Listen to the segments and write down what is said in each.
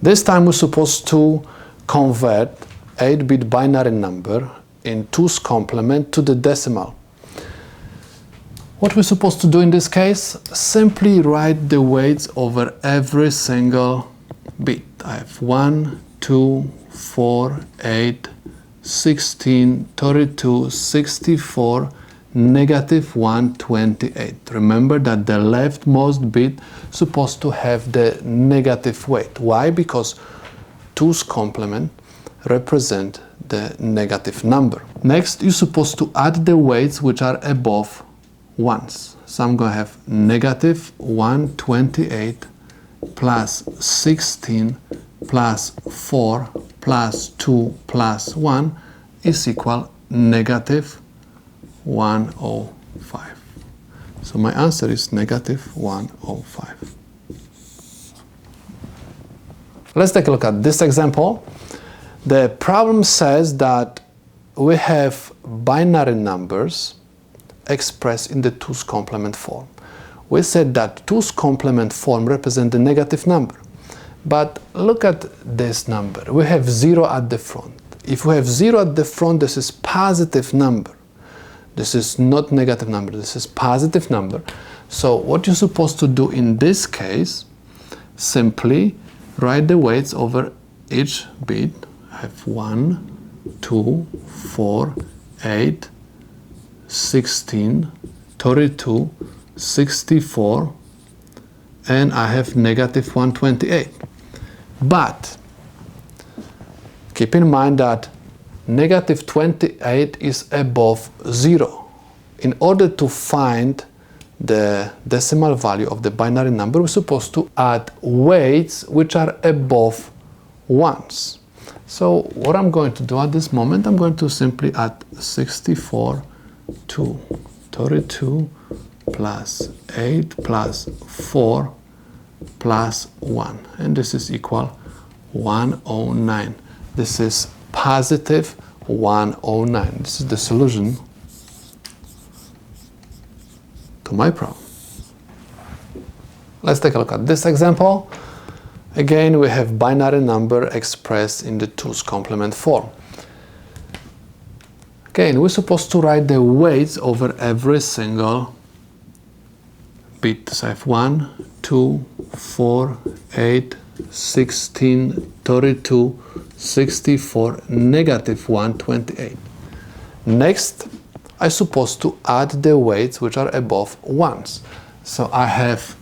This time we're supposed to convert 8-bit binary number in 2's complement to the decimal. What we're supposed to do in this case? Simply write the weights over every single bit. I have 1, 2, 4, 8, 16, 32, 64, negative 128. Remember that the leftmost bit is supposed to have the negative weight. Why? Because 2's complement represent the negative number. Next, you're supposed to add the weights which are above ones. So I'm going to have negative 128 plus 16 plus 4 plus 2 plus 1 is equal negative 105. So my answer is negative 105. Let's take a look at this example. The problem says that we have binary numbers expressed in the 2's complement form. We said that 2's complement form represents the negative number. But look at this number. We have 0 at the front. If we have 0 at the front, this is positive number. This is not negative number. This is positive number. So what you're supposed to do in this case, simply write the weights over each bit. I have 1, 2, 4, 8, 16, 32, 64, and I have negative 128. But keep in mind that negative 28 is above 0. In order to find the decimal value of the binary number, we're supposed to add weights which are above ones. So what I'm going to do at this moment, I'm going to simply add 64 to 32 plus 8 plus 4 plus 1. And this is equal 109. This is positive 109. This is the solution to my problem. Let's take a look at this example. Again, we have binary number expressed in the 2's complement form. Again, we're supposed to write the weights over every single bit. So I have 1, 2, 4, 8, 16, 32, 64, negative 128. Next, I'm supposed to add the weights which are above ones. So I have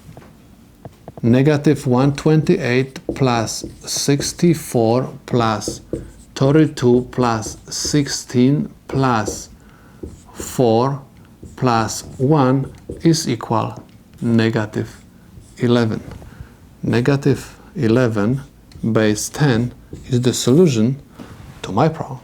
negative 128 plus 64 plus 32 plus 16 plus 4 plus 1 is equal negative 11. Negative 11 base 10 is the solution to my problem.